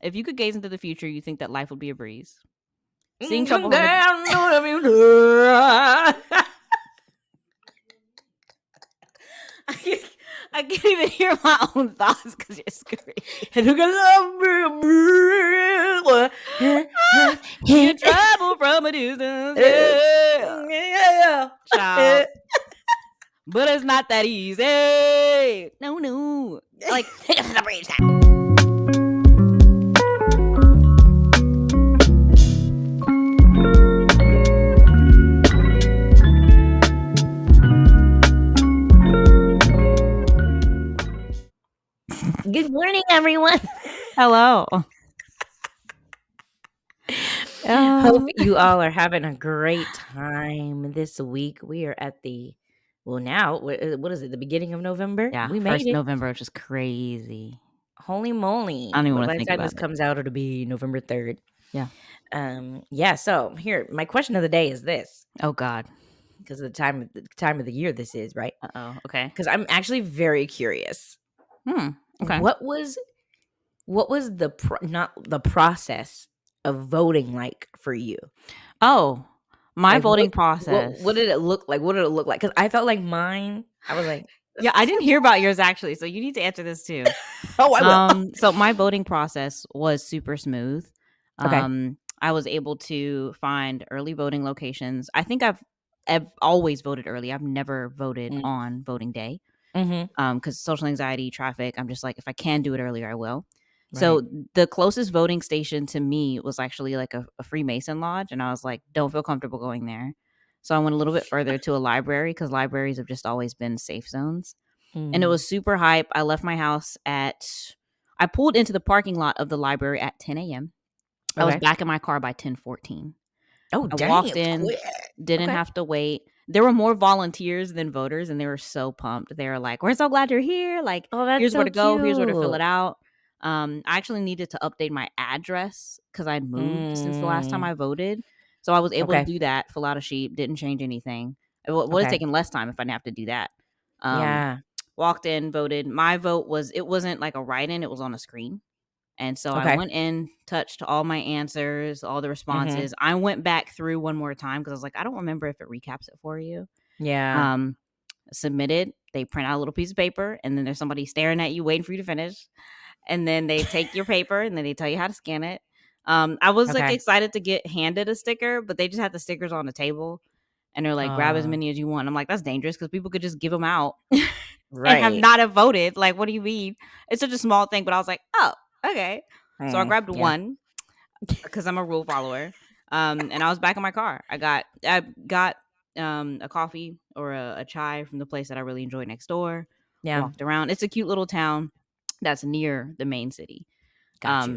If you could gaze into the future, you think that life would be a breeze. Seeing couple down, I can't even hear my own thoughts because you're screaming. and who can love me? You travel from a distance, Yeah. child. But it's not that easy. No. Like, take us to the breeze time. Good morning, everyone. Hello. Hope you all are having a great time this week. We are at now, what is it, the beginning of November? Yeah, We first made it. November, which is crazy. Holy moly. I don't even But want by to the think time about this it. comes out, it'll be November 3rd. Yeah. So here, my question of the day is this. Oh, God. Because of the time of the year this is, right? Uh-oh. Okay. Because I'm actually very curious. Okay. What was not the process of voting like for you? Oh, my Like, voting process. What did it look like? What did it look like? Because I felt like mine. I was like, yeah, I didn't hear about yours actually, so you need to answer this too. Oh, I will. So my voting process was super smooth. Okay. I was able to find early voting locations. I think I've always voted early. I've never voted on voting day. Because social anxiety, traffic, I'm just like, if I can do it earlier, I will. Right. So the closest voting station to me was actually like a Freemason lodge. And I was like, don't feel comfortable going there. So I went a little bit further to a library because libraries have just always been safe zones. And it was super hype. I left my house I pulled into the parking lot of the library at 10 a.m. Okay. I was back in my car by 10:14. Oh, I dang, walked in, quick. didn't have to wait. There were more volunteers than voters, and they were so pumped. They were like, "We're so glad you're here! Like, here's so where to go. Here's where to fill cute. it out." I actually needed to update my address because I'd moved since the last time I voted, so I was able to do that. Fill out a sheet, didn't change anything. It would have taken less time if I didn't have to do that. Yeah. Walked in, voted. My vote wasn't like a write-in; it was on a screen. And so I went in, touched all my answers, all the responses. I went back through one more time because I was like, I don't remember if it recaps it for you. Yeah. Submitted. They print out a little piece of paper, and then there's somebody staring at you, waiting for you to finish. And then they take your paper, and then they tell you how to scan it. I was like excited to get handed a sticker, but they just had the stickers on the table, and they're like, grab as many as you want. I'm like, that's dangerous because people could just give them out and have not have voted. Like, what do you mean? It's such a small thing, but I was like, oh. Okay. So I grabbed one because I'm a rule follower. And I was back in my car. I got a coffee or a chai from the place that I really enjoy next door. Yeah. Walked around. It's a cute little town that's near the main city.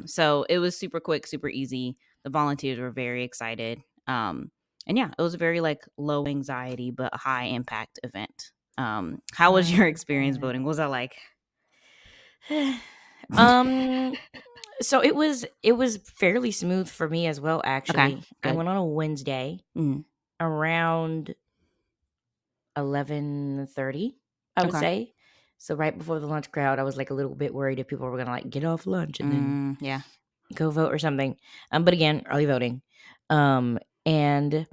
So it was super quick, super easy. The volunteers were very excited. And yeah, it was a very like low anxiety but high impact event. How was your experience voting? What was that like? So it was fairly smooth for me as well, actually. I went on a Wednesday around 11:30, I would say. So right before the lunch crowd, I was like a little bit worried if people were gonna like get off lunch and then go vote or something. But again, early voting. And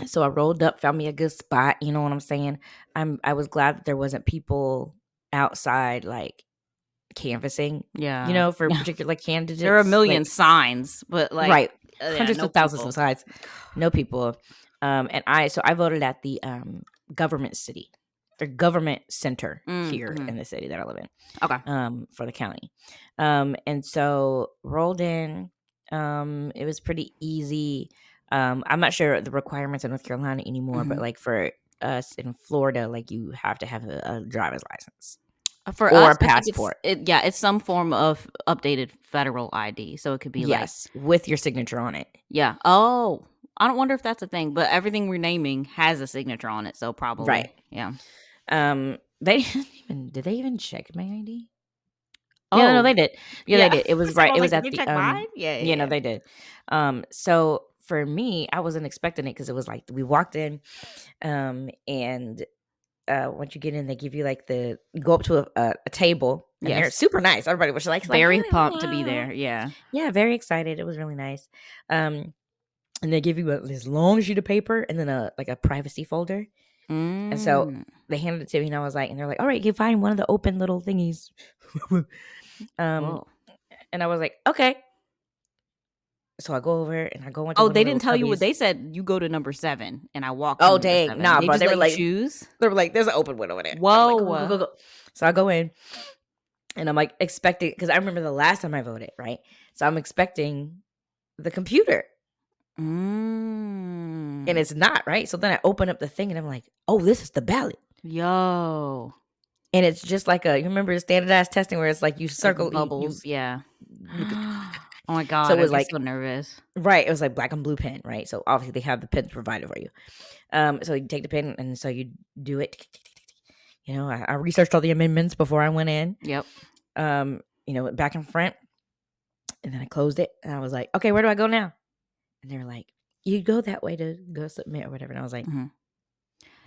so I rolled up, found me a good spot, you know what I'm saying? I was glad that there wasn't people outside like canvassing, you know, for particular like candidates. There are a million signs, but like hundreds of thousands of signs, no people. And I voted at the government center here in the city that I live in. For the county. And so rolled in. It was pretty easy. I'm not sure the requirements in North Carolina anymore, but like for us in Florida, like you have to have a driver's license. For or us, a passport. It's some form of updated federal ID. So it could be with your signature on it. Yeah. Oh, I don't wonder if that's a thing, but everything we're naming has a signature on it. So probably. Right. Yeah. They did they even check my ID? Oh, yeah, no, they did. Yeah, they did. It was right. It was at the no, they did. So for me, I wasn't expecting it because it was like we walked in, and once you get in, they give you like go up to a table And they're super nice. Everybody was like very pumped to be there. Yeah. Yeah, very excited. It was really nice. And they give you this long sheet of paper and then a privacy folder. And so they handed it to me, and I was like, and they're like, all right, you find one of the open little thingies. And I was like, okay. So I go over and I go into. Oh, they didn't tell you what they said. You go to number 7, and I walked. Oh dang, nah, bro. They were like, choose. They were like, there's an open one over there. Whoa. Like, go. So I go in, and I'm like expecting, because I remember the last time I voted, right? So I'm expecting the computer, and it's not, right? So then I open up the thing, and I'm like, oh, this is the ballot. Yo. And it's just like you remember the standardized testing where it's like you circle like bubbles, yeah. Oh my god! So it was like so nervous, right? It was like black and blue pen, right? So obviously they have the pens provided for you. So you take the pen, and so you do it. You know, I researched all the amendments before I went in. Yep. You know, back and front, and then I closed it, and I was like, okay, where do I go now? And they were like, you go that way to go submit or whatever. And I was like,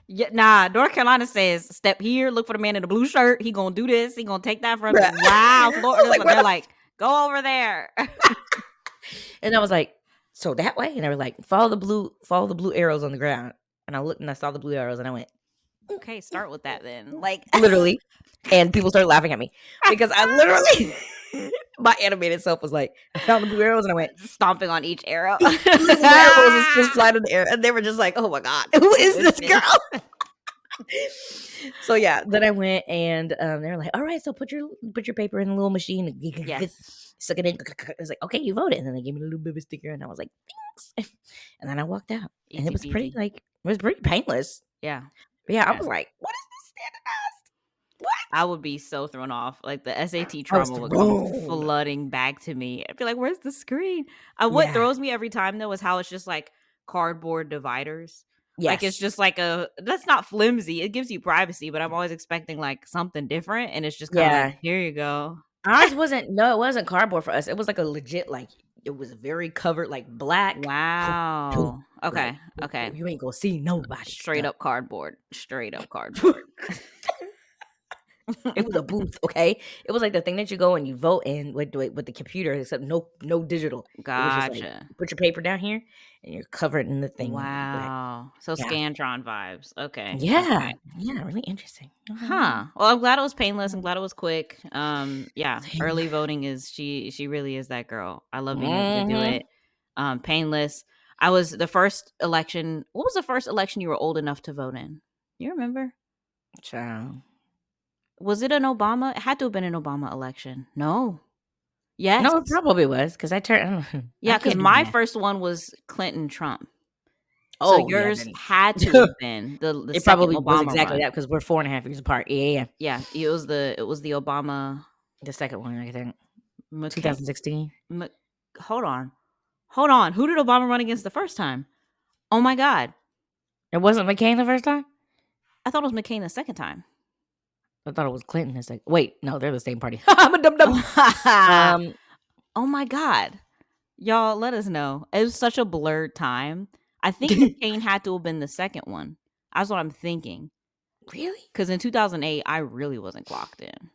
yeah, nah, North Carolina says step here, look for the man in the blue shirt. He gonna do this. He gonna take that from you. Wow, Florida. Like, they're like, go over there. And I was like, so that way? And they were like, follow the blue arrows on the ground. And I looked and I saw the blue arrows and I went, okay, start with that then. Like literally. And people started laughing at me because I literally my animated self was like, I found the blue arrows and I went stomping on each arrow. The arrows was just flying in the air, and they were just like, oh my god, who is this girl? So yeah, then I went and they were like, all right, so put your paper in the little machine. Yes. Suck it in. I was like, okay, you voted. And then they gave me a little bit of a sticker, and I was like, thanks. And then I walked out, and it was pretty painless. Yeah. But yeah, I was like, what is this standardized? What? I would be so thrown off. Like the SAT trauma would come flooding back to me. I'd be like, where's the screen? What throws me every time though is how it's just like cardboard dividers. Yes. Like it's just like that's not flimsy. It gives you privacy, but I'm always expecting like something different, and it's just kind of like, here you go. Ours it wasn't cardboard for us. It was like a legit, like it was very covered, like black. Wow. Okay. Okay. You ain't gonna see nobody. Straight up cardboard. It was a booth, okay? It was like the thing that you go and you vote in with the computer, except no digital. Gotcha. It was just like, put your paper down here, and you're covered in the thing. Wow. So Scantron vibes. Okay. Yeah. Okay. Yeah, really interesting. Huh. Well, I'm glad it was painless. I'm glad it was quick. Yeah. Early voting is she really is that girl. I love being able to do it. Painless. I was the first election. What was the first election you were old enough to vote in? You remember? Child. Was it an Obama? It had to have been an Obama election. No. Yes. No, it probably was because I turned. Yeah, because my first one was Clinton Trump. So yours had to have been the it probably Obama was exactly run. That because we're 4.5 years apart. Yeah. It was the Obama, the second one, I think. 2016. Hold on. Who did Obama run against the first time? Oh my God. It wasn't McCain the first time? I thought it was McCain the second time. I thought it was Clinton the second. Wait, no, they're the same party. I'm a dum-dum. Oh my God. Y'all, let us know. It was such a blurred time. I think McCain had to have been the second one. That's what I'm thinking. Really? Because in 2008, I really wasn't clocked in.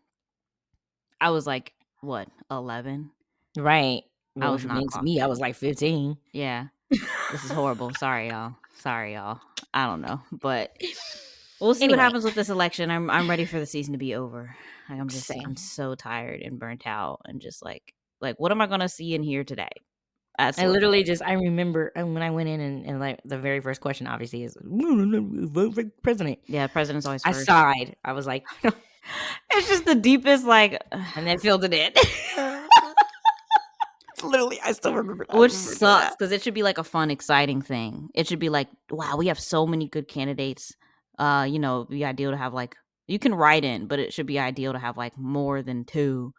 I was like, what, 11? Right. Well, I was not clocked me. I was like 15. Yeah. This is horrible. Sorry, y'all. I don't know. But we'll see what happens with this election. I'm ready for the season to be over. Like, I'm so tired and burnt out and just like what am I gonna see and hear today? I remember when I went in and like the very first question obviously is vote for president. Yeah, president's always first. I sighed. I was like, it's just the deepest and then filled it in. Literally, I still remember that. Which sucks because it should be like a fun, exciting thing. It should be like, wow, we have so many good candidates. It'd be ideal to have like, you can write in, but it should be ideal to have like more than 2.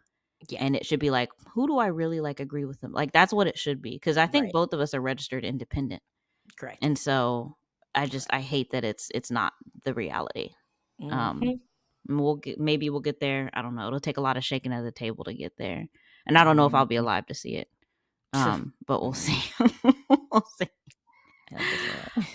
Yeah. And it should be like, who do I really like agree with them? Like, that's what it should be. Because I think both of us are registered independent. Correct. And so I hate that it's not the reality. Maybe we'll get there. I don't know. It'll take a lot of shaking of the table to get there. And I don't know if I'll be alive to see it. But we'll see. We'll see.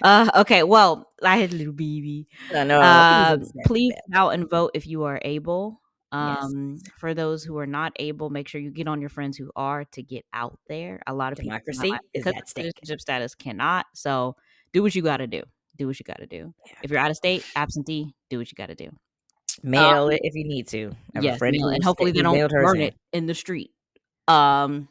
Okay, well, I had a little baby. I know. Please out and vote if you are able. Yes. For those who are not able, make sure you get on your friends who are to get out there. A lot of people not, Democracy is because at of stake. citizenship status cannot. So do what you got to do. Do what you got to do. Yeah. If you're out of state, absentee, do what you got to do. Mail it if you need to. I have a Yes, friend mail, and who hopefully they don't mailed hers burn in. it in the street. Um,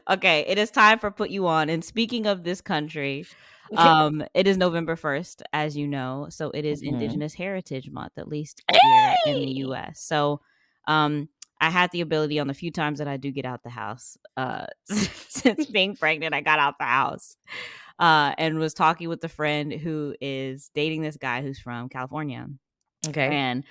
okay, it is time for Put You On. And speaking of this country, it is November 1st, as you know. So it is Indigenous Heritage Month, at least here in the US. So I had the ability on the few times that I do get out the house. Since being pregnant, I got out the house. And was talking with a friend who is dating this guy who's from California. Okay. And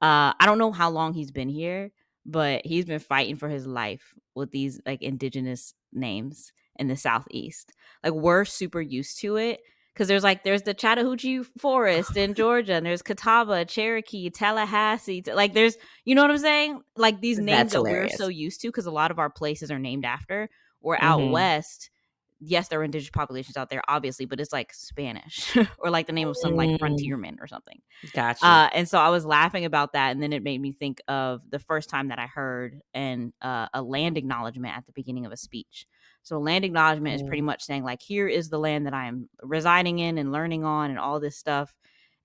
I don't know how long he's been here, but he's been fighting for his life with these like indigenous names in the Southeast. Like we're super used to it because there's the Chattahoochee Forest in Georgia, and there's Catawba, Cherokee, Tallahassee. Like there's, you know what I'm saying? Like these names That's that we're hilarious. so used to because a lot of our places are named after. We're out Mhm. west. Yes, there are indigenous populations out there, obviously, but it's like Spanish or like the name of some like frontierman or something. Gotcha. And so I was laughing about that, and then it made me think of the first time that I heard a land acknowledgement at the beginning of a speech. So land acknowledgement is pretty much saying like, here is the land that I am residing in and learning on and all this stuff.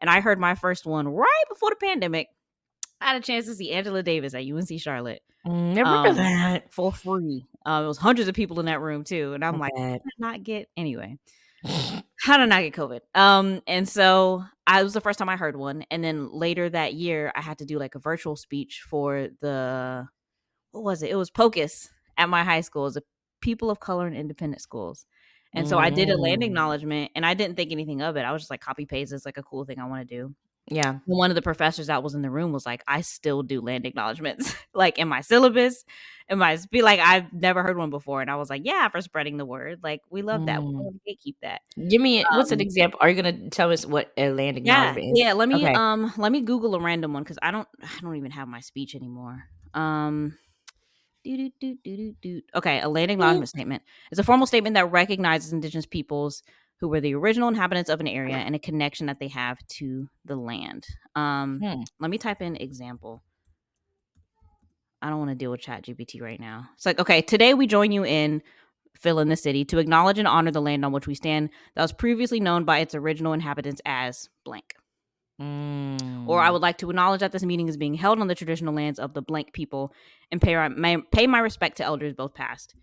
And I heard my first one right before the pandemic. I had a chance to see Angela Davis at UNC Charlotte Remember that for free. It was hundreds of people in that room too, and I'm like, how did I not get anyway? How did I not get COVID? And so it was the first time I heard one, and then later that year, I had to do like a virtual speech for what was it? It was POCUS at my high school. It was a People of Color and Independent Schools. And so I did a land acknowledgement, and I didn't think anything of it. I was just like, copy paste. It's like a cool thing I want to do. Yeah. One of the professors that was in the room was like, I still do land acknowledgements, like in my syllabus, like, I've never heard one before. And I was like, yeah, for spreading the word. Like, we love that. We want to gatekeep that. Give me what's an example? Are you gonna tell us what a land acknowledgement is? Yeah. Let Okay. me Google a random one because I don't even have my speech anymore. Okay, a land acknowledgement statement is a formal statement that recognizes indigenous peoples who were the original inhabitants of an area and a connection that they have to the land. Let me type in example. I don't want to deal with ChatGPT right now. It's like, okay, today we join you in fill in the city to acknowledge and honor the land on which we stand that was previously known by its original inhabitants as blank. Or I would like to acknowledge that this meeting is being held on the traditional lands of the blank people and pay my respect to elders both past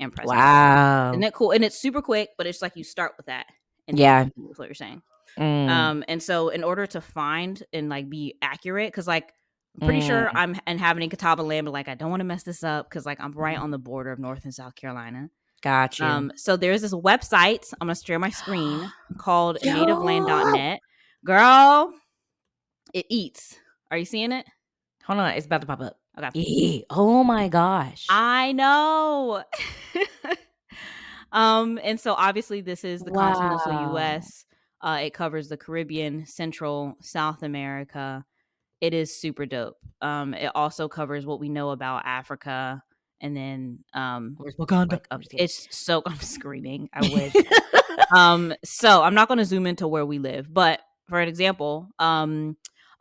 and present. Wow. Isn't that cool? And it's super quick, but it's like you start with that. And yeah. That's what you're saying. And so in order to find and like be accurate, because like I'm pretty sure I'm inhabiting Catawba land, but like I don't want to mess this up because like I'm right on the border of North and South Carolina. Got you. So there's this website, I'm gonna share my screen, called nativeland.net. Girl, it eats. Are you seeing it? Hold on, it's about to pop up. Okay. Yeah. Oh my gosh. I know. And so obviously this is the continental US. It covers the Caribbean, Central, South America. It is super dope. It also covers what we know about Africa. And then where's Wakanda? Like, it's so I'm screaming. I wish. So I'm not gonna zoom into where we live, but for an example,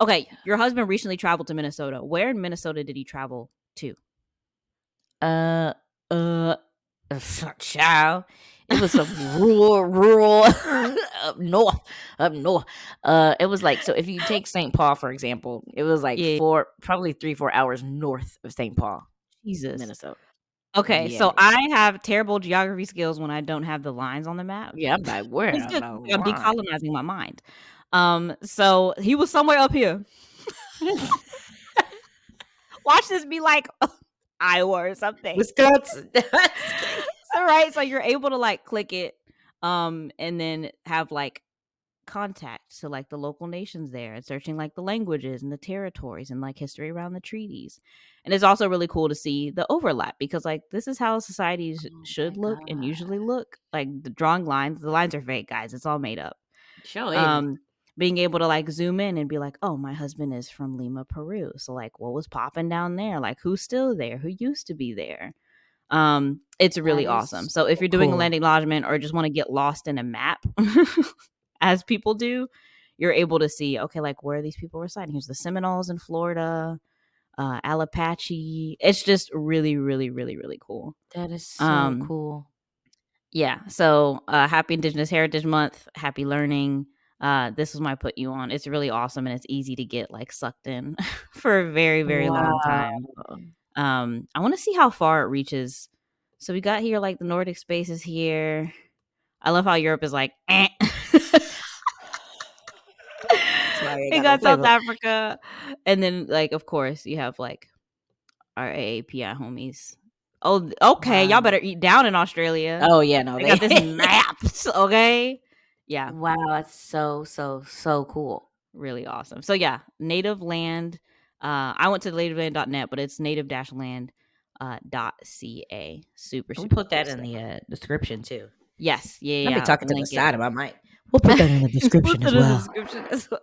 okay, your husband recently traveled to Minnesota. Where in Minnesota did he travel to? Child. It was some rural up north. It was like, so if you take St. Paul, for example, it was like probably 3-4 hours north of St. Paul. Jesus. Minnesota. Okay, so I have terrible geography skills when I don't have the lines on the map. Yeah, I'm like, where? I'm decolonizing my mind. So he was somewhere up here. Watch this be like Iowa or something. Wisconsin. So right, so you're able to like click it, and then have like contact to like the local nations there and searching like the languages and the territories and like history around the treaties. And it's also really cool to see the overlap because like this is how societies should look and usually look. Like the drawing lines, the lines are fake, guys. It's all made up. Sure is. Being able to like zoom in and be like, oh, my husband is from Lima, Peru. So like what was popping down there? Like who's still there? Who used to be there? It's really awesome. So if you're doing a land acknowledgement or just want to get lost in a map, as people do, you're able to see, okay, like where these people residing. Here's the Seminoles in Florida, Alapache. It's just really, really, really, really cool. That is so cool. Yeah. So happy Indigenous Heritage Month. Happy learning. This was my put you on. It's really awesome and it's easy to get like sucked in for a very, very long time. I want to see how far it reaches. So we got here like the Nordic space is here. I love how Europe is like, eh. We got South Africa. And then like of course you have like our AAPI homies. Oh, okay. Wow. Y'all better eat down in Australia. Oh yeah, no, they got this maps. Okay. Yeah. Wow, that's so cool. Really awesome. So yeah, native land. I went to nativeland.net, but it's native-land.ca. Super. We'll put that in the description too. Yes. Yeah. I'll be talking to the side of my mic. We'll put that in the description as well.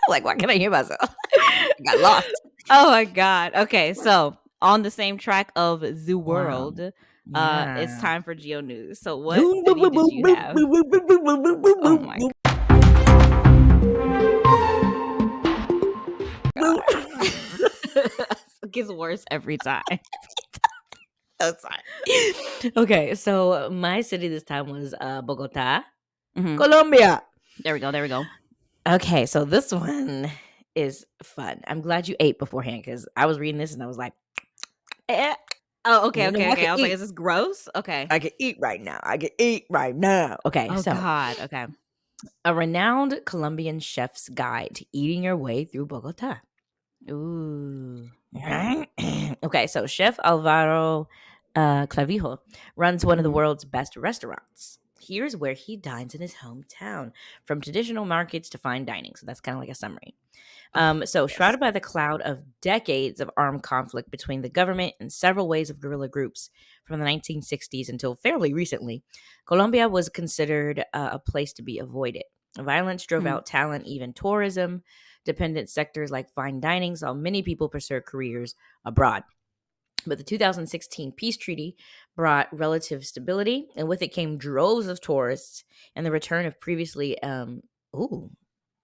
Like, why can't I hear myself? I got lost. Oh my god. Okay, so on the same track of the world, it's time for GeoNews. So what city did you have? Oh my god. It gets worse every time. Oh, sorry. Okay, so my city this time was Bogota, Colombia. There we go. Okay, so this one is fun. I'm glad you ate beforehand because I was reading this and I was like, eh. Oh, okay. I was like, is this gross? Okay. I can eat right now. Okay, oh, so. God. Okay. A renowned Colombian chef's guide to eating your way through Bogota. Ooh. Okay, so Chef Alvaro Clavijo runs one of the world's best restaurants. Here's where he dines in his hometown, from traditional markets to fine dining. So that's kind of like a summary. Shrouded by the cloud of decades of armed conflict between the government and several waves of guerrilla groups from the 1960s until fairly recently, Colombia was considered a place to be avoided. Violence drove out talent, even tourism. Dependent sectors like fine dining saw many people pursue careers abroad. But the 2016 peace treaty brought relative stability, and with it came droves of tourists and the return of previously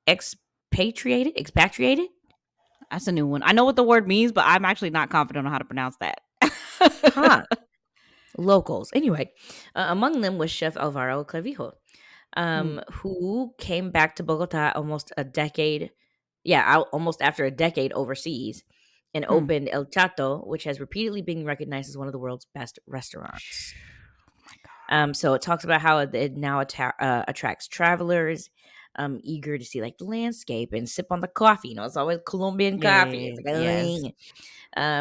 expatriated. That's a new one. I know what the word means, but I'm actually not confident on how to pronounce that. Locals. Anyway, among them was Chef Alvaro Clavijo, who came back to Bogota almost after a decade overseas, and opened El Chato, which has repeatedly been recognized as one of the world's best restaurants. So it talks about how it now attracts travelers eager to see like the landscape and sip on the coffee. It's always Colombian coffee. It's like,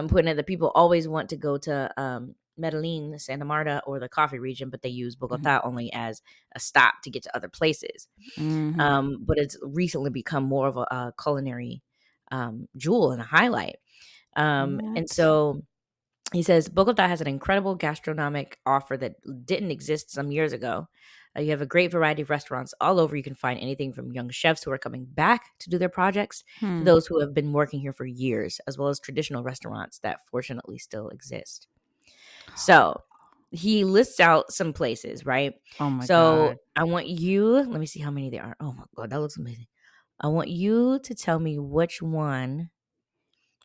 putting it that people always want to go to Medellin, Santa Marta, or the coffee region, but they use Bogota only as a stop to get to other places. But it's recently become more of a culinary jewel and a highlight. And so he says Bogota has an incredible gastronomic offer that didn't exist some years ago. You have a great variety of restaurants all over. You can find anything from young chefs who are coming back to do their projects to those who have been working here for years, as well as traditional restaurants that fortunately still exist. So he lists out some places, right? Oh my God. I want you, let me see how many there are. Oh my God, that looks amazing. I want you to tell me which one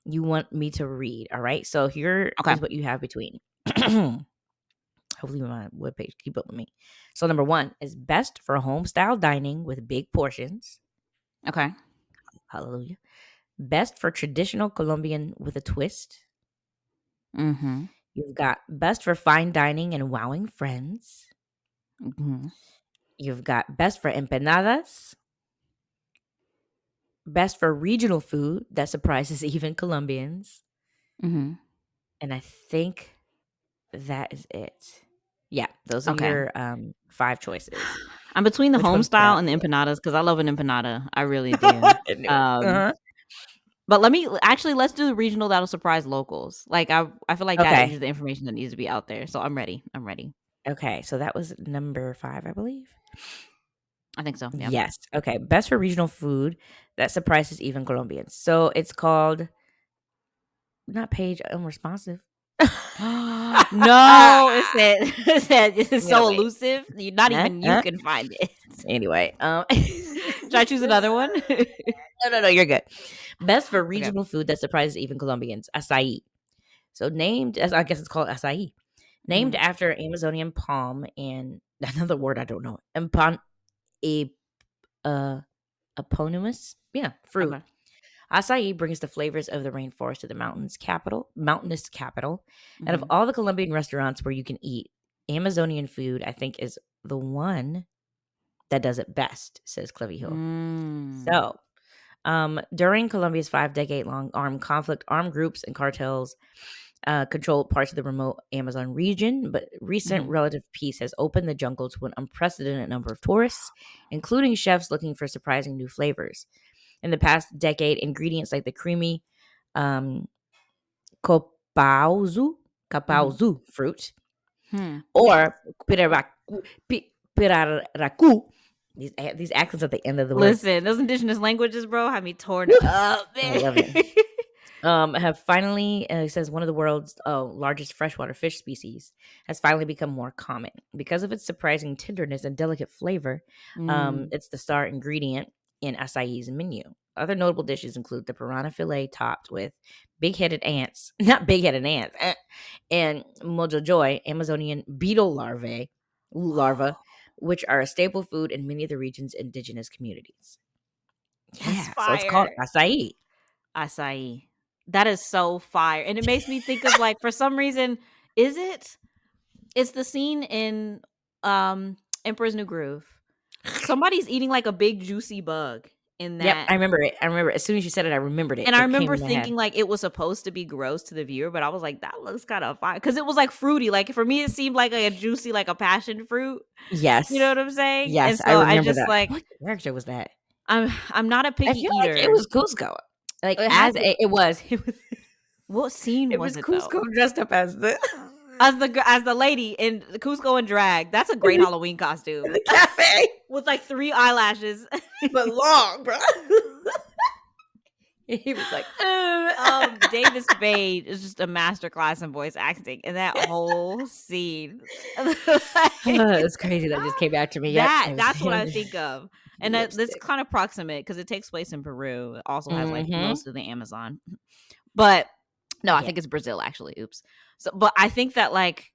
you want me to read. All right. So here is what you have between. Hopefully my webpage keep up with me. So number 1 is best for home style dining with big portions. Okay. Hallelujah. Best for traditional Colombian with a twist. You've got best for fine dining and wowing friends. You've got best for empanadas. Best for regional food that surprises even Colombians. And I think that is it. Yeah, those are your 5 choices. I'm between the home style and the empanadas because I love an empanada. I really do. But let's do the regional that'll surprise locals. Like I feel like that is the information that needs to be out there. So I'm ready. Okay, so that was number 5, I believe. I think so. Yeah. Yes. Okay. Best for regional food that surprises even Colombians. So it's called not page unresponsive. No, it's so elusive. Not even you can find it. Anyway, Should I choose another one? No, you're good. Best for Okay. regional food that surprises even Colombians, acai. So named, as I guess it's called acai, named after Amazonian palm and another word I don't know, eponymous, fruit. Okay. Acai brings the flavors of the rainforest to the mountainous capital. And of Mhm. all the Colombian restaurants where you can eat, Amazonian food, I think, is the one that does it best, says Clavijo. So, during Colombia's 5-decade-long armed groups and cartels controlled parts of the remote Amazon region, but recent relative peace has opened the jungle to an unprecedented number of tourists, including chefs looking for surprising new flavors. In the past decade, ingredients like the creamy capauzu fruit or piraraku. These accents at the end of the word. Listen, those indigenous languages, bro, have me torn up, I man. love it. Have finally, it says one of the world's largest freshwater fish species has finally become more common. Because of its surprising tenderness and delicate flavor, it's the star ingredient in acai's menu. Other notable dishes include the piranha fillet topped with not big-headed ants, and mojojoy, Amazonian beetle larva, which are a staple food in many of the region's indigenous communities. That's Yeah, so it's called fire. acai. Acai. That is so fire. And it makes me think of, like, for some reason, it's the scene in Emperor's New Groove. Somebody's eating like a big juicy bug in Yep, that. I remember it. I remember as soon as you said it, I remembered it. And I It came remember in my head. thinking like it was supposed to be gross to the viewer, but I was like, that looks kind of fire. Cause it was like fruity. Like for me, it seemed like a juicy, like a passion fruit. You know Yes. what I'm saying? And Yes, I so I remember just that. like What character was that? I'm not a I picky feel like it eater. was Cusco. Like, It had as to. it was. What scene It was was it Cusco though? dressed up as the As the lady in Cusco and drag. That's a in great the Halloween in costume the cafe, with like 3 eyelashes. but long, bro. He was like, David Spade is just a masterclass in voice acting in that whole scene. it's crazy that just came back to me. Yep, it was That's what him. I think of. And that's Lipstick. kind of proximate because it takes place in Peru. It also has like Mhm. most of the Amazon. But no, I Yeah. think it's Brazil actually. Oops. So but I think that like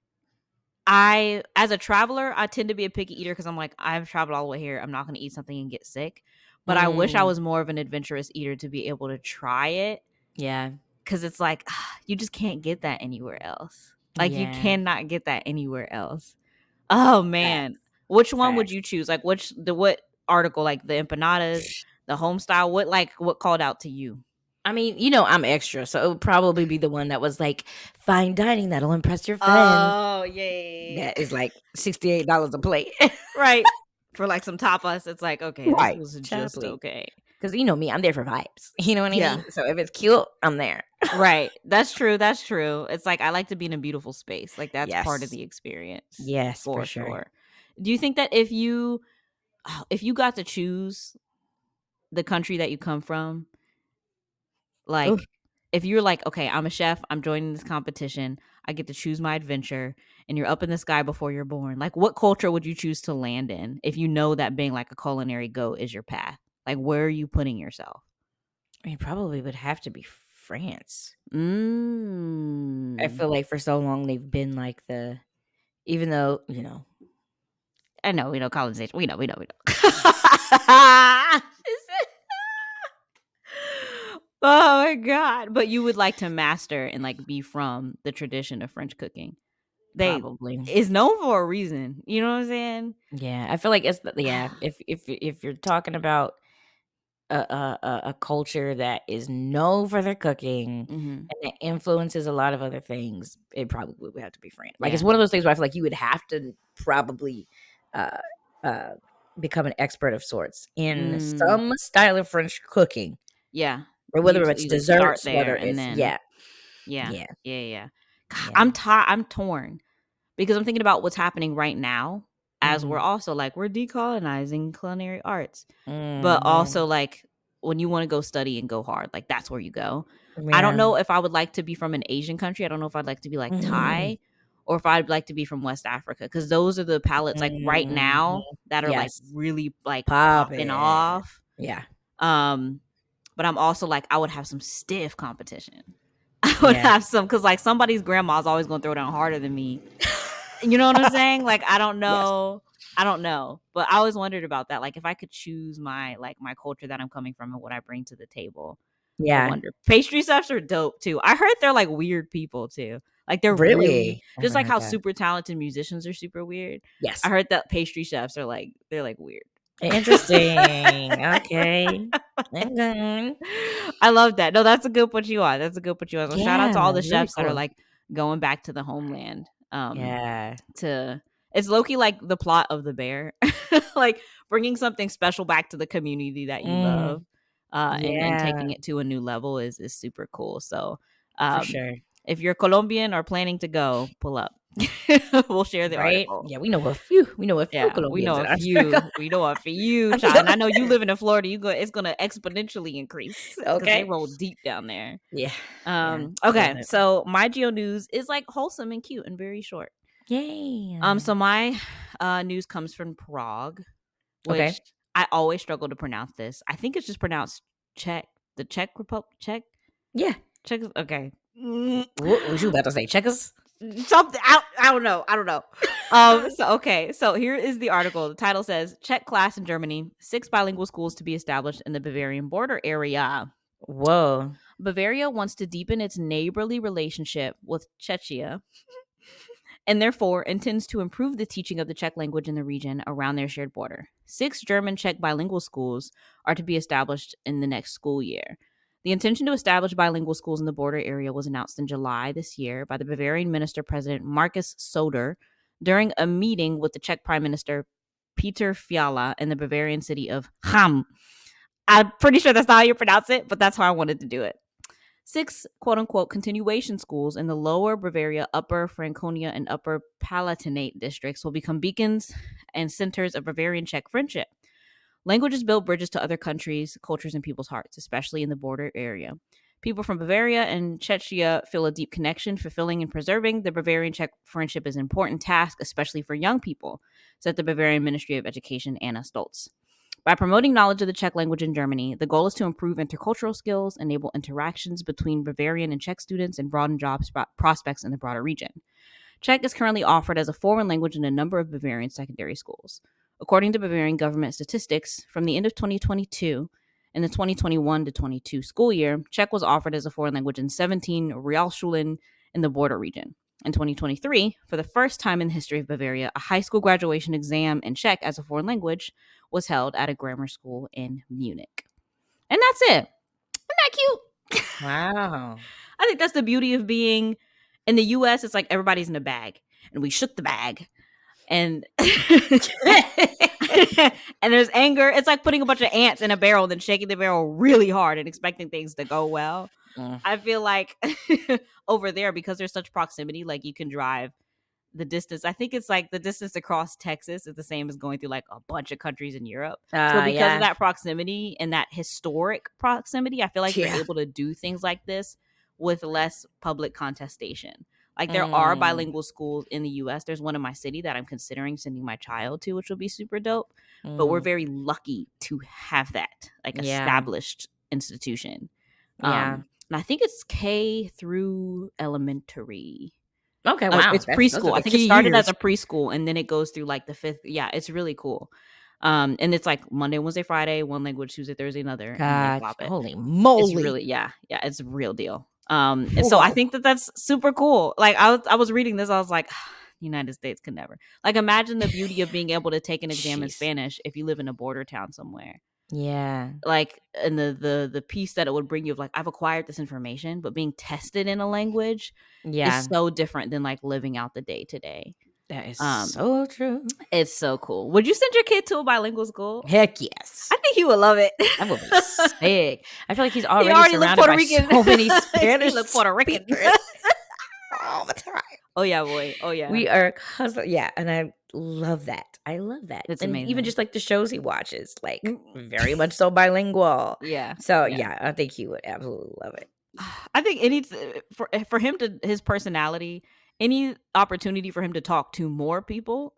I as a traveler, I tend to be a picky eater because I'm like, I've traveled all the way here. I'm not gonna eat something and get sick. But I wish I Mm. was more of an adventurous eater to be able to try it. Yeah. Cause it's like you just can't get that anywhere else. Like you Yeah. cannot get that anywhere else. Oh man. Facts. Which one would Facts. you choose? Like what article? Like the empanadas, the home style? What called out to you? I mean, I'm extra, so it would probably be the one that was like fine dining that'll impress your friends. Oh, yeah. That is like $68 a plate. Right. For like some tapas, it's like, okay, this Right. was Child, just please. okay. Because you know me, I'm there for vibes. You know what I Yeah. mean? So if it's cute, I'm there. Right. That's true. That's true. It's like I like to be in a beautiful space. Like that's part of Yes. the experience Yes, for for sure. sure. Do you think that if you got to choose the country that you come from, Ooh. like if you're like, okay, I'm a chef, I'm joining this competition, I get to choose my adventure, and you're up in the sky before you're born, like what culture would you choose to land in if you know that being like a culinary goat is your path? Like where are you putting yourself? I mean, probably would have to be France. I Mm. feel like for so long they've been like even though, I know, we know colonization. We know. Oh my god. But you would like to master and like be from the tradition of French cooking. They probably. is known for a reason. You know what I'm saying? Yeah, I feel like if you're talking about a culture that is known for their cooking Mhm. and that influences a lot of other things, it probably would have to be France. Like, Yeah. it's one of those things where I feel like you would have to probably uh, uh, become an expert of sorts in Mm. some style of French cooking, Yeah. or You whether just it's you just start desserts, there whether and it's then yeah, yeah. yeah, Yeah, yeah. God, yeah. I'm torn because I'm thinking about what's happening right now as we're Mm-hmm. also like we're decolonizing culinary arts. But Mm-hmm. also like when you want to go study and go hard, like that's where you go. I don't Yeah. know if I would like to be from an Asian country. I don't know if I'd like to be like Thai or if I'd like to be from West Africa because those are the palettes like right Mm-hmm. now that are like Yes, really like pop popping it. off. Yeah. But I'm also like, I would have some stiff competition. I would have some, because like somebody's grandma's always going to throw down harder than me. You know what I'm saying? Like, I don't know. Yes. I don't know. But I always wondered about that. Like, if I could choose my culture that I'm coming from and what I bring to the table. Yeah. I wonder. Pastry chefs are dope too. I heard they're like weird people too. Like they're really just like how super talented musicians are super weird. Yes. I heard that pastry chefs are like, they're like weird. Interesting. Okay. I love that. No, that's a good put you on. That's a good put you on. So shout out to all the chefs that are like going back to the homeland. It's low-key like the plot of The Bear. Like bringing something special back to the community that you love. And taking it to a new level is super cool. So for sure. If you're Colombian or planning to go, pull up. We'll share the article. Yeah, we know a few. We know a few Colombians. We know a few. We know a few, child. And I know you living in Florida. It's gonna exponentially increase. Okay, they roll deep down there. Yeah. Okay. So my GeoNews is like wholesome and cute and very short. Yay. So my news comes from Prague, which I always struggle to pronounce this. I think it's just pronounced Czech. The Czech Republic. Czech. Yeah. Czech. Okay. What was you about to say? Checkers? Something. I don't know. So here is the article. The title says Czech class in Germany, 6 bilingual schools to be established in the Bavarian border area. Whoa. Bavaria wants to deepen its neighborly relationship with Czechia and therefore intends to improve the teaching of the Czech language in the region around their shared border. 6 German-Czech bilingual schools are to be established in the next school year. The intention to establish bilingual schools in the border area was announced in July this year by the Bavarian Minister-President Markus Söder during a meeting with the Czech Prime Minister Peter Fiala in the Bavarian city of Cham. I'm pretty sure that's not how you pronounce it, but that's how I wanted to do it. 6 quote-unquote continuation schools in the lower Bavaria, upper Franconia, and upper Palatinate districts will become beacons and centers of Bavarian Czech friendship. Languages build bridges to other countries, cultures, and people's hearts, especially in the border area. People from Bavaria and Czechia feel a deep connection. Fulfilling and preserving the Bavarian-Czech friendship is an important task, especially for young people, said the Bavarian Ministry of Education, Anna Stolz. By promoting knowledge of the Czech language in Germany, the goal is to improve intercultural skills, enable interactions between Bavarian and Czech students, and broaden job prospects in the broader region. Czech is currently offered as a foreign language in a number of Bavarian secondary schools. According to Bavarian government statistics, from the end of 2022 and the 2021-22 school year, Czech was offered as a foreign language in 17 Realschulen in the border region. In 2023, for the first time in the history of Bavaria, a high school graduation exam in Czech as a foreign language was held at a grammar school in Munich. And that's it. Isn't that cute? Wow. I think that's the beauty of being in the U.S. It's like everybody's in a bag, and we shook the bag. And and there's anger. It's like putting a bunch of ants in a barrel and then shaking the barrel really hard and expecting things to go well. I feel like over there, because there's such proximity, like you can drive the distance. I think it's like the distance across Texas is the same as going through like a bunch of countries in Europe. So because of that proximity and that historic proximity, I feel like you're able to do things like this with less public contestation. Like there are bilingual schools in the U.S. There's one in my city that I'm considering sending my child to, which will be super dope. But we're very lucky to have that like established institution. And I think it's K through elementary. Okay, wow. It's preschool. I think it started as a preschool and then it goes through like the 5th. Yeah, it's really cool. And it's like Monday, Wednesday, Friday, one language, Tuesday, Thursday, another. God, holy moly. It's really, it's a real deal. And so I think that's super cool. Like I was reading this, I was like, United States could never. Like imagine the beauty of being able to take an exam in Spanish if you live in a border town somewhere. Yeah. Like and the piece that it would bring you of like I've acquired this information, but being tested in a language is so different than like living out the day to day. That is so true. It's so cool. Would you send your kid to a bilingual school? Heck yes. I think he would love it. That would be sick. I feel like he's already surrounded by so many Spanish. He Puerto Rican. Oh, that's right. Oh yeah, boy. Oh yeah. We are cousins. Yeah, and I love that. It's amazing. Even just like the shows he watches, like very much so bilingual. Yeah. So yeah, I think he would absolutely love it. I think for him to his personality, any opportunity for him to talk to more people,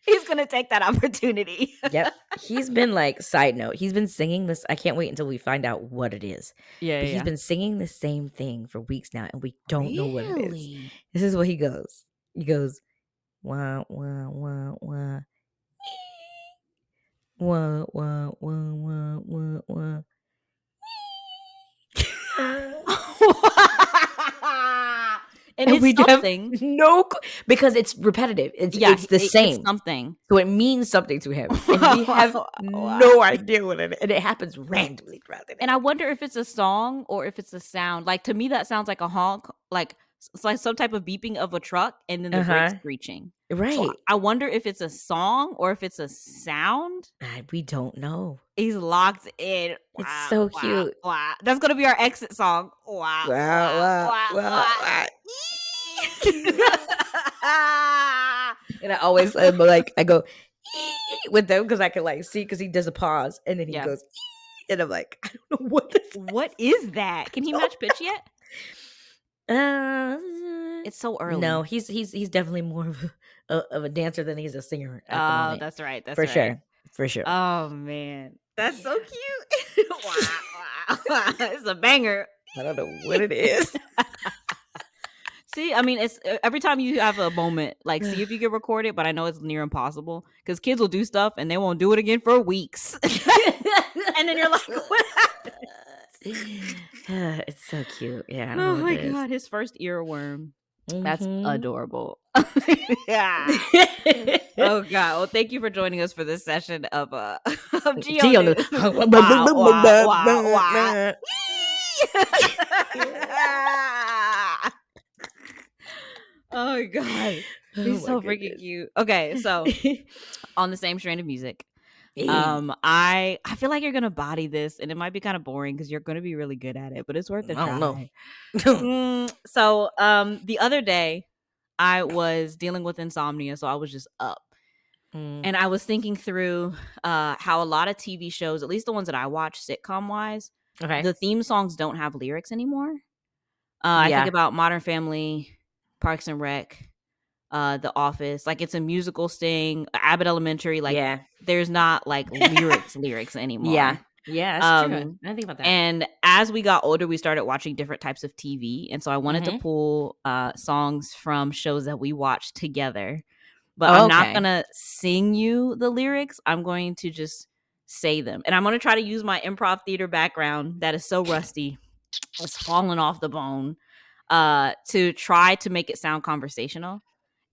He's going to take that opportunity. Yep. He's been like, side note, he's been singing this. I can't wait until we find out what it is. Yeah. But he's been singing the same thing for weeks now, and we don't know what it is. This is what he goes. He goes, wah, wah, wah, wah. Wah, wah, wah, wah, wah, wah. And it's something. Because it's repetitive. It's the same. It's something. So it means something to him. And we have no idea what it is. And it happens randomly throughout the day. And I wonder if it's a song or if it's a sound. Like, to me, that sounds like a honk. Like, it's like some type of beeping of a truck and then the brakes screeching. Right. So I wonder if it's a song or if it's a sound. We don't know. He's locked in. It's so cute. Wow. That's going to be our exit song. Wow. And I always like, I go with them because I can like see, because he does a pause and then he goes, and I'm like, I don't know what this What is that? Can he match pitch yet? It's so early. No, he's definitely more of a dancer than he's a singer. Oh, that's right. That's for right. For sure. Oh man, that's so cute. Wow, it's a banger. I don't know what it is. See, I mean, it's every time you have a moment, like, see if you can record it, but I know it's near impossible because kids will do stuff and they won't do it again for weeks. And then you're like, what happened? It's so cute. Yeah. Oh my God, his first earworm. That's adorable. Yeah. Oh God. Well, thank you for joining us for this session of GeoNews. Wow. Oh my God. He's so freaking cute. Okay, so on the same strain of music, I feel like you're gonna body this, and it might be kind of boring because you're gonna be really good at it, but it's worth a try. I don't know. So the other day I was dealing with insomnia, so I was just up. And I was thinking through how a lot of TV shows, at least the ones that I watch sitcom wise, the theme songs don't have lyrics anymore. I think about Modern Family, Parks and Rec, The Office. Like, it's a musical sting. Abbott Elementary, like, there's not like lyrics anymore. Yeah, that's true. I think about that. And as we got older, we started watching different types of TV, and so I wanted to pull songs from shows that we watched together. But I'm not gonna sing you the lyrics. I'm going to just say them, and I'm gonna try to use my improv theater background that is so rusty, it's falling off the bone, to try to make it sound conversational.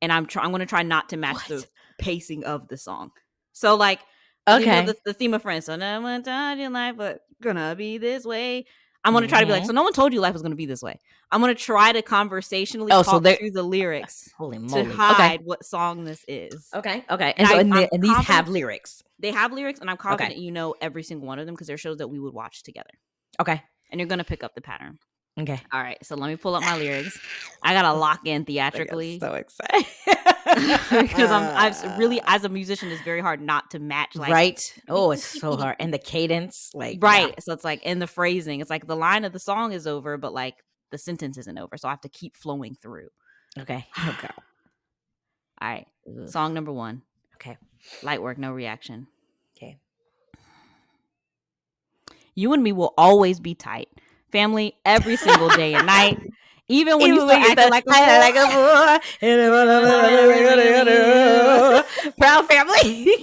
And I'm going to try not to match the pacing of the song. So, like, you know, the theme of Friends. So no one told you life was gonna be this way. I'm going to try to be like, so no one told you life was going to be this way. I'm going to try to conversationally talk through the lyrics to hide what song this is. Okay. And these have lyrics. They have lyrics, and I'm confident you know every single one of them because they're shows that we would watch together. Okay. And you're going to pick up the pattern. Okay. All right. So let me pull up my lyrics. I got to lock in theatrically. I'm so excited. Because I'm really, as a musician, it's very hard not to match. Like, right. Oh, it's so hard. And the cadence. Like, right. Yeah. So it's like in the phrasing, it's like the line of the song is over, but like the sentence isn't over. So I have to keep flowing through. Okay. All right. Ugh. Song number 1. Okay. Light work, no reaction. Okay. You and me will always be tight. Family every single day and night. Even when you start acting like a fool. Proud family.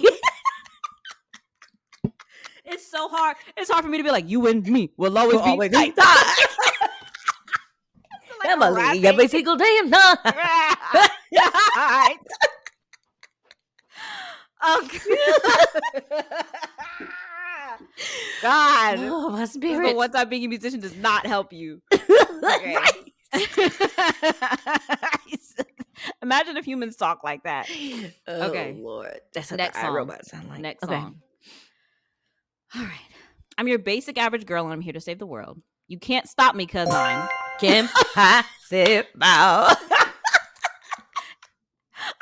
It's so hard. It's hard for me to be like, you and me will always be tight. Family every single day and night. God. Oh, my spirit. One time being a musician does not help you. Imagine if humans talk like that. Oh, Lord. That's what next the song. iRobot sound like. Next song. All right. I'm your basic average girl, and I'm here to save the world. You can't stop me because I'm Kim Possible.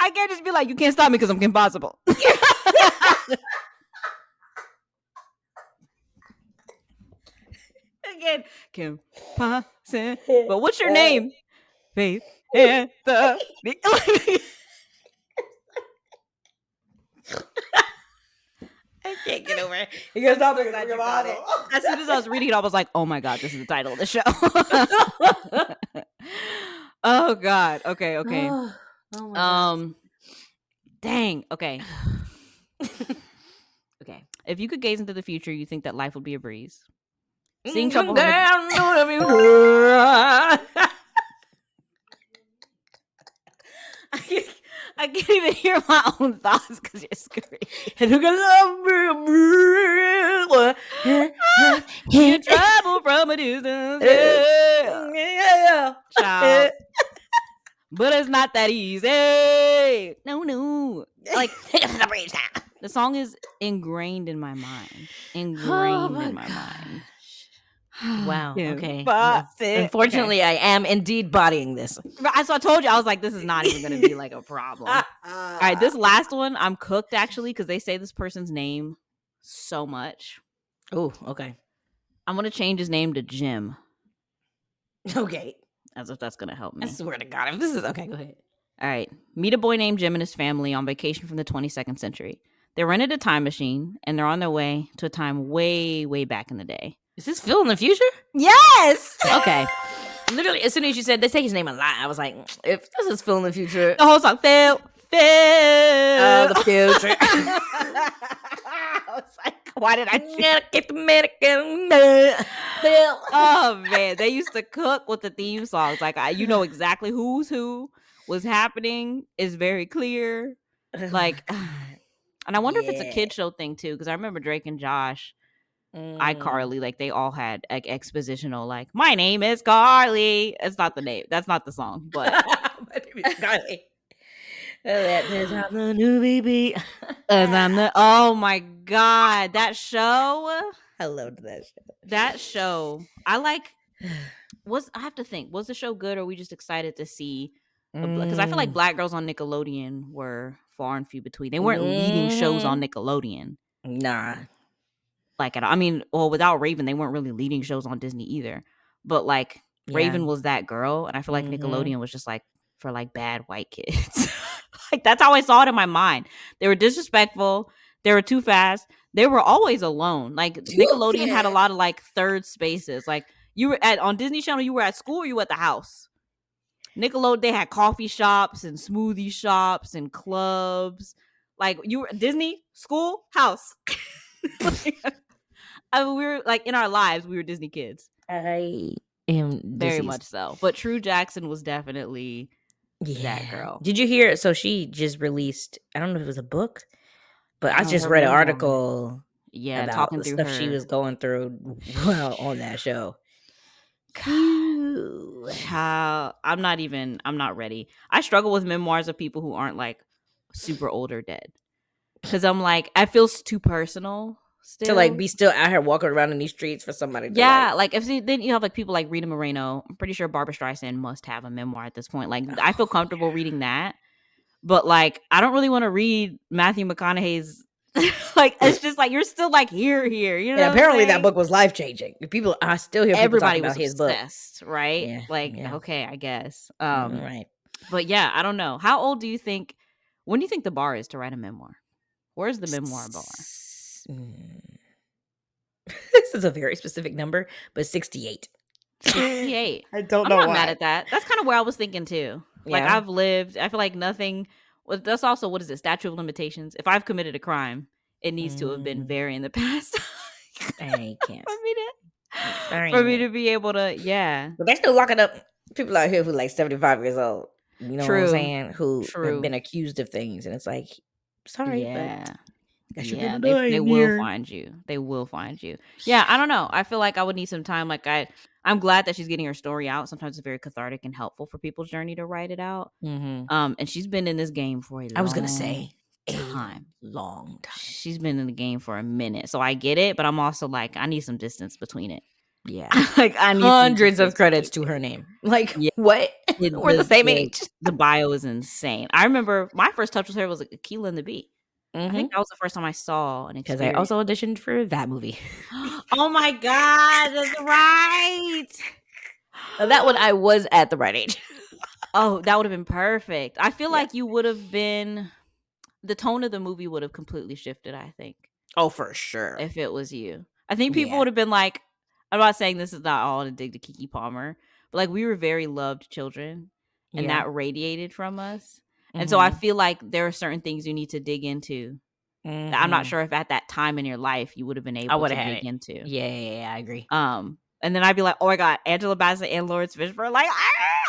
I can't just be like, you can't stop me because I'm Kim Possible. Again, Kim Possible. But what's your name? Faith and the I can't get over it. He goes, "Stop it." As soon as I was reading it, I was like, "Oh my god, this is the title of the show." Oh god. Okay. Oh my god. Dang. Okay. Okay. If you could gaze into the future, you think that life would be a breeze. Seeing trouble. I can't even hear my own thoughts because you're screaming. And who can love me? You travel from a distance, yeah. Child. But it's not that easy. No. Like the song is ingrained in my mind. In my mind. Wow. Okay. Unfortunately, I am indeed bodying this. So I told you, I was like, this is not even going to be like a problem. All right, this last one, I'm cooked actually because they say this person's name so much. Oh, okay. I'm going to change his name to Jim. Okay. As if that's going to help me. I swear to God, if this is okay, go ahead. All right. Meet a boy named Jim and his family on vacation from the 22nd century. They rented a time machine and they're on their way to a time way, way back in the day. Is this Phil in the future? Yes. Okay. Literally, as soon as you said they take his name a lot, I was like, if this is Phil in the future. The whole song, Phil. Oh, the future. I was like, why did I get the American? Oh man, they used to cook with the theme songs. Like you know exactly who's who, what's happening is very clear. Like, and I wonder if it's a kid show thing too, because I remember Drake and Josh, iCarly, like they all had like expositional, like my name is Carly. It's not the name. That's not the song, but my name is Carly. I'm the new baby. Oh my god, that show. I loved that show. That show, I have to think, was the show good or were we just excited to see? Because I feel like black girls on Nickelodeon were far and few between. They weren't leading shows on Nickelodeon. Nah. Like, I mean, well, without Raven, they weren't really leading shows on Disney either. But like, Raven was that girl, and I feel like Nickelodeon was just like for like bad white kids. Like that's how I saw it in my mind. They were disrespectful. They were too fast. They were always alone. Like Nickelodeon had a lot of like third spaces. Like you were on Disney Channel, you were at school or you were at the house. Nickelodeon, they had coffee shops and smoothie shops and clubs. Like you were Disney, school, house. I mean, we were like in our lives, we were Disney kids. I am very much so. But True Jackson was definitely that girl. Did you hear? So she just released, I don't know if it was a book, but I just read an article about talking through stuff she was going through on that show. I'm not ready. I struggle with memoirs of people who aren't like super old or dead. Because I'm like, it feels too personal. Still. To like be still out here walking around in these streets for somebody to then you have like people like Rita Moreno. I'm pretty sure Barbara Streisand must have a memoir at this point. Like I feel comfortable reading that, but like I don't really want to read Matthew McConaughey's. Like it's just like you're still like here, you know. And apparently that book was life changing. People, I still hear people talking about his book, right? Yeah, like okay, I guess. Right. But yeah, I don't know. How old do you think? When do you think the bar is to write a memoir? Where's the memoir bar? This is a very specific number, but 68. 68. I don't know why. I'm not mad at that. That's kind of where I was thinking too. Like I've lived. I feel like nothing. Well, that's also what is it? Statute of limitations. If I've committed a crime, it needs to have been very in the past. I can't. For me to be able to, yeah. But they're still locking up people out here who like 75 years old. You know what I'm saying? Who have been accused of things, and it's like, sorry, but. They will find you. They will find you. Yeah, I don't know. I feel like I would need some time. Like I'm glad that she's getting her story out. Sometimes it's very cathartic and helpful for people's journey to write it out. And she's been in this game for a long time. She's been in the game for a minute, so I get it. But I'm also like, I need some distance between it. Yeah, like I need hundreds of credits to her name. Like what? We're the same age. The bio is insane. I remember my first touch with her was Akilah and the Bee. I think that was the first time I saw an experience. Because I also auditioned for that movie. Oh my God, that's right. That one I was at the right age. Oh, that would have been perfect. I feel like you would have been. the tone of the movie would have completely shifted, I think. Oh, for sure. If it was you. I think people would have been like, I'm not saying this is not all to dig to Kiki Palmer, but like we were very loved children and that radiated from us. And so I feel like there are certain things you need to dig into that I'm not sure if at that time in your life you would have been able to dig into. Yeah, I agree. And then I'd be like, oh my God, Angela Bassett and Lawrence Fishburne. Like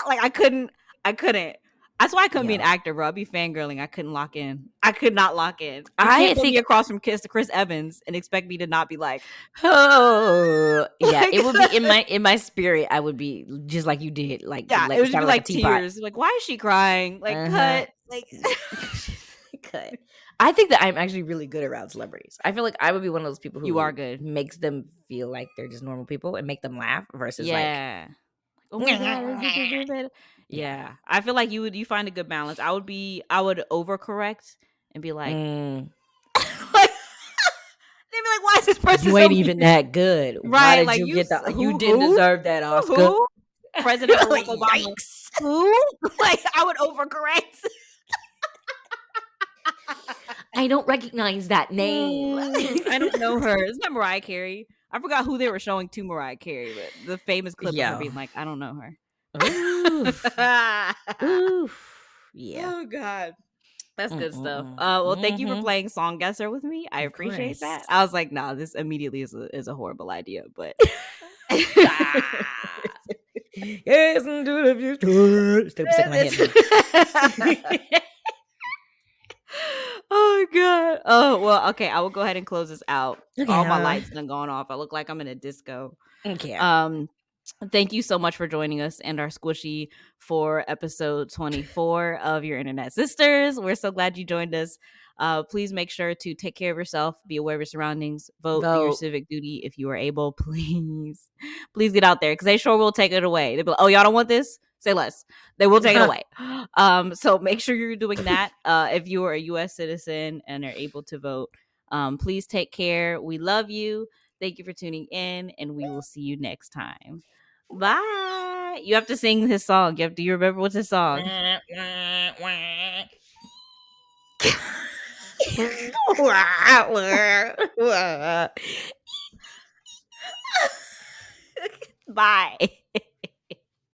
I couldn't. That's why I couldn't be an actor, bro. I'd be fangirling. I couldn't lock in. I could not lock in. You can't put me across from Chris Evans and expect me to not be like, oh yeah. It would be in my spirit. I would be just like you did. Like yeah, it would just be like tears. Like, why is she crying? Like cut. Like cut. I think that I'm actually really good around celebrities. I feel like I would be one of those people who you are good. Makes them feel like they're just normal people and make them laugh versus like, oh my God. Yeah. I feel like you find a good balance. I would overcorrect and be like, like they'd be like, why is this person you ain't even that good? Right? Why did like you get the? You didn't deserve that Oscar. Who? President Barack Obama. Who? Like I would overcorrect. I don't recognize that name. I don't know her. Isn't that Mariah Carey? I forgot who they were showing to Mariah Carey, but the famous clip of her being like, I don't know her. Oof. Oof. Yeah. Oh God. That's good stuff. Well, thank you for playing Song Guesser with me. I appreciate that. I was like, nah, this immediately is a horrible idea, but yes, into the future. Still stuck in my head. Oh God. Oh well, okay. I will go ahead and close this out. Okay, all my lights done gone off. I look like I'm in a disco. Okay. Thank you so much for joining us and our squishy for episode 24 of Your Internet Sisters. We're so glad you joined us. Please make sure to take care of yourself, be aware of your surroundings, vote, do your civic duty if you are able. Please get out there because they sure will take it away. They'll be like, oh, y'all don't want this? Say less. They will take it away. So make sure you're doing that. If you are a U.S. citizen and are able to vote, please take care. We love you. Thank you for tuning in, and we will see you next time. Bye. You have to sing his song. Do you remember what's his song? Bye.